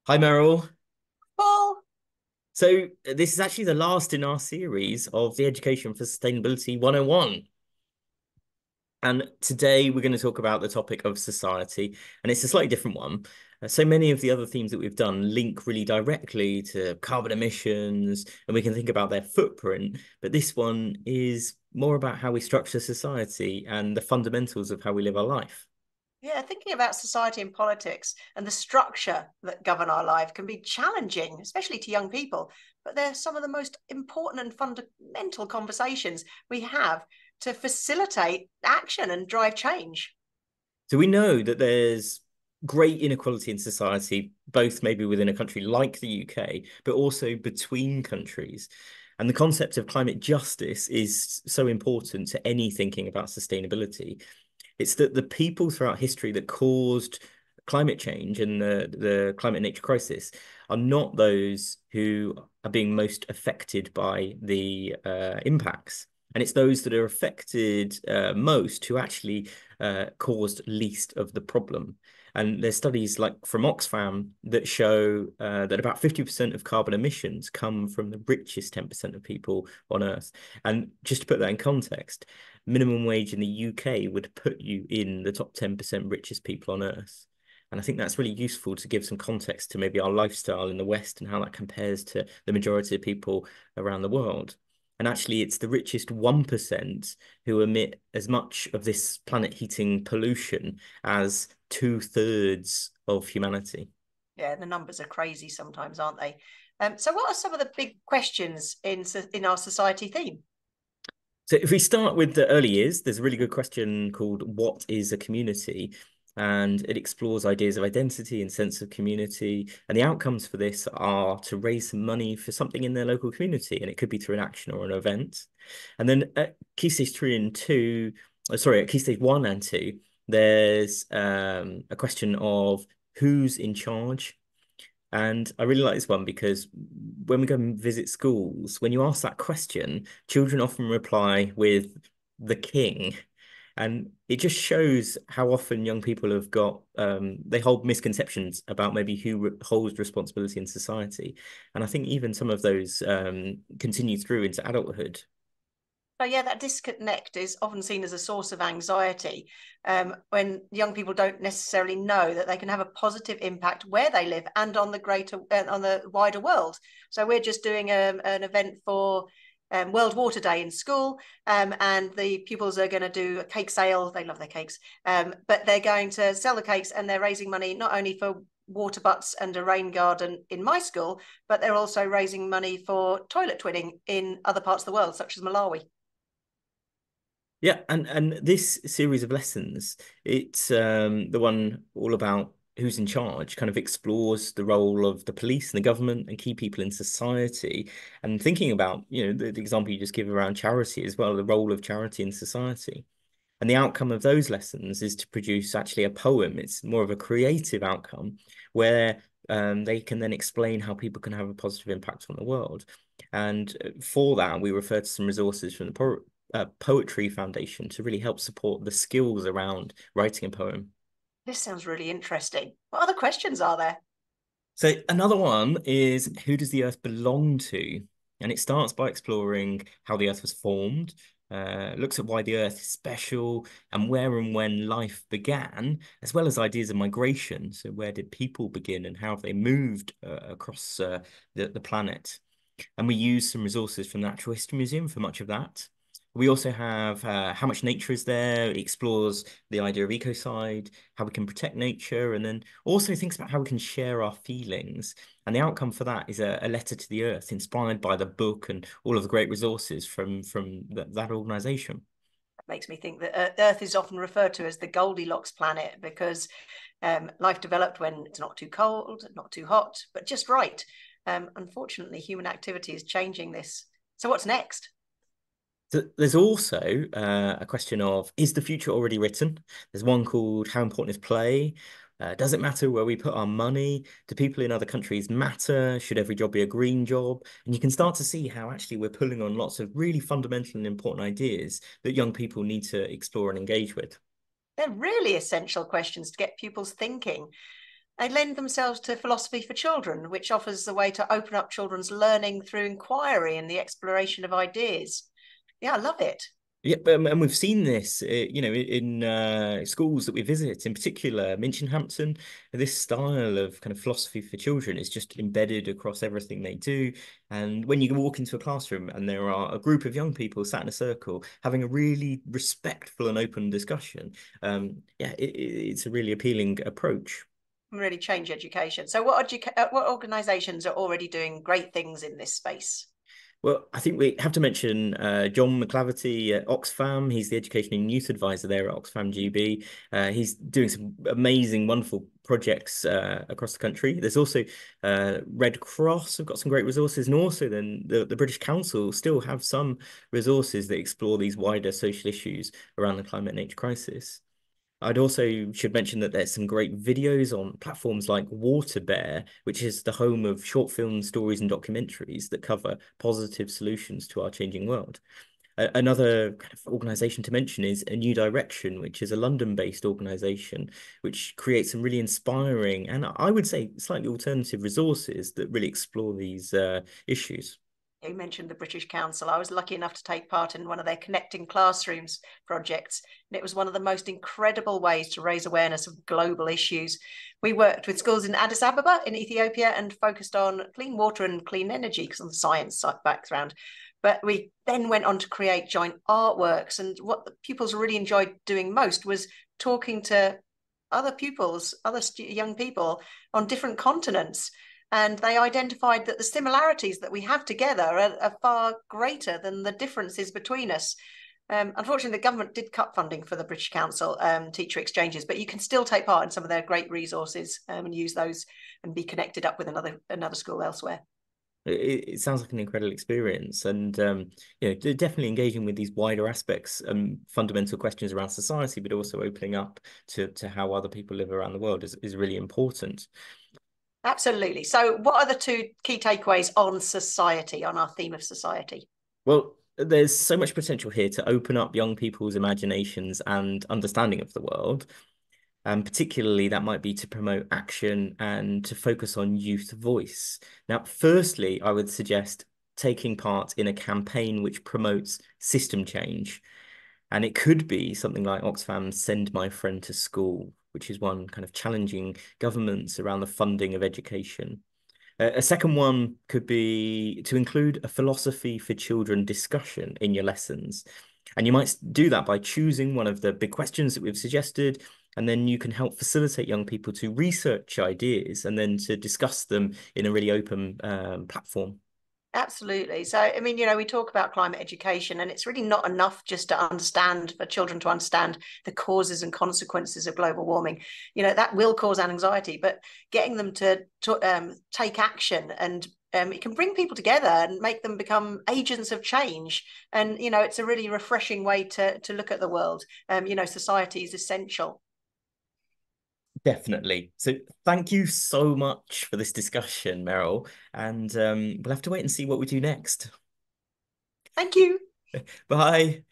Hi, Meryl. Paul, This is actually the last in our series of the Education for Sustainability 101. And today we're going to talk about the topic of society, and it's a slightly different one. So many of the other themes that we've done link really directly to carbon emissions, and we can think about their footprint. But this one is more about how we structure society and the fundamentals of how we live our life. yeah, thinking about society and politics and the structure that govern our life can be challenging, especially to young people. But they're some of the most important and fundamental conversations we have to facilitate action and drive change. So we know that there's great inequality in society, both maybe within a country like the UK, but also between countries. And the concept of climate justice is so important to any thinking about sustainability. It's that the people throughout history that caused climate change and the climate nature crisis are not those who are being most affected by the impacts. And it's those that are affected most who actually caused least of the problem. And there's studies like from Oxfam that show that about 50% of carbon emissions come from the richest 10% of people on Earth. And just to put that in context, minimum wage in the UK would put you in the top 10% richest people on Earth. And I think that's really useful to give some context to maybe our lifestyle in the West and how that compares to the majority of people around the world. And actually, it's the richest 1% who emit as much of this planet heating pollution as two-thirds of humanity. Yeah, the numbers are crazy sometimes, aren't they? So, what are some of the big questions in our society theme? So if we start with the early years, there's a really good question called What is a Community? And it explores ideas of identity and sense of community. And the outcomes for this are to raise some money for something in their local community. And it could be through an action or an event. And then at Key Stage 3 and 2, sorry, at Key Stage 1 and 2, there's a question of who's in charge. And I really like this one because when we go and visit schools, when you ask that question, children often reply with the king. And it just shows how often young people have got, they hold misconceptions about maybe who holds responsibility in society. And I think even some of those continue through into adulthood. So yeah, that disconnect is often seen as a source of anxiety when young people don't necessarily know that they can have a positive impact where they live and on on the wider world. So we're just doing an event for World Water Day in school, and the pupils are going to do a cake sale. They love their cakes, but they're going to sell the cakes, and they're raising money not only for water butts and a rain garden in my school, but they're also raising money for toilet twinning in other parts of the world, such as Malawi. Yeah, and this series of lessons, it's the one all about who's in charge, kind of explores the role of the police and the government and key people in society, and thinking about, the example you just give around charity as well, the role of charity in society. And the outcome of those lessons is to produce actually a poem. It's more of a creative outcome where they can then explain how people can have a positive impact on the world. And for that, we refer to some resources from the Poetry Foundation to really help support the skills around writing a poem. This sounds really interesting. What other questions are there? So another one is who does the Earth belong to? And it starts by exploring how the Earth was formed, looks at why the Earth is special and where and when life began, as well as ideas of migration. So where did people begin and how have they moved across the planet? And we use some resources from the Natural History Museum for much of that. We also have how much nature is there. It explores the idea of ecocide, how we can protect nature, and then also thinks about how we can share our feelings. And the outcome for that is a letter to the earth, inspired by the book and all of the great resources from that organization. Makes me think that Earth is often referred to as the Goldilocks planet because life developed when it's not too cold, not too hot, but just right. Unfortunately, human activity is changing this. So, what's next? So there's also a question of, is the future already written? There's one called How Important is Play? Does it matter where we put our money? Do people in other countries matter? Should every job be a green job? And you can start to see how actually we're pulling on lots of really fundamental and important ideas that young people need to explore and engage with. They're really essential questions to get pupils thinking. They lend themselves to philosophy for children, which offers a way to open up children's learning through inquiry and the exploration of ideas. Yeah, I love it. Yeah, and we've seen this, in schools that we visit, in particular, Minchinhampton. This style of kind of philosophy for children is just embedded across everything they do. And when you walk into a classroom and there are a group of young people sat in a circle having a really respectful and open discussion, yeah, it's a really appealing approach. Really change education. So, what organisations are already doing great things in this space? Well, I think we have to mention John McClaverty at Oxfam. He's the Education and Youth Advisor there at Oxfam GB. He's doing some amazing, wonderful projects across the country. There's also Red Cross have got some great resources, and also then the British Council still have some resources that explore these wider social issues around the climate and nature crisis. I'd also should mention that there's some great videos on platforms like WaterBear, which is the home of short film stories and documentaries that cover positive solutions to our changing world. Another kind of organization to mention is A New Direction, which is a London-based organization which creates some really inspiring and I would say slightly alternative resources that really explore these issues. You mentioned the British Council. I was lucky enough to take part in one of their Connecting Classrooms projects, and it was one of the most incredible ways to raise awareness of global issues. We worked with schools in Addis Ababa in Ethiopia and focused on clean water and clean energy because of the science background. But we then went on to create joint artworks, and what the pupils really enjoyed doing most was talking to other pupils, young people on different continents, and they identified that the similarities that we have together are far greater than the differences between us. Unfortunately, the government did cut funding for the British Council teacher exchanges, but you can still take part in some of their great resources and use those and be connected up with another school elsewhere. It sounds like an incredible experience, and definitely engaging with these wider aspects and fundamental questions around society, but also opening up to how other people live around the world is really important. Absolutely. So, what are the two key takeaways on society, on our theme of society? Well, there's so much potential here to open up young people's imaginations and understanding of the world. And particularly, that might be to promote action and to focus on youth voice. Now, firstly, I would suggest taking part in a campaign which promotes system change. And it could be something like Oxfam's Send My Friend to School, which is one kind of challenging governments around the funding of education. A second one could be to include a philosophy for children discussion in your lessons. And you might do that by choosing one of the big questions that we've suggested, and then you can help facilitate young people to research ideas and then to discuss them in a really open platform. Absolutely. So, I mean, we talk about climate education, and it's really not enough just to understand for children to understand the causes and consequences of global warming. That will cause anxiety, but getting them to take action and it can bring people together and make them become agents of change. And, it's a really refreshing way to look at the world. Society is essential. Definitely. So thank you so much for this discussion, Meryl. And we'll have to wait and see what we do next. Thank you. Bye.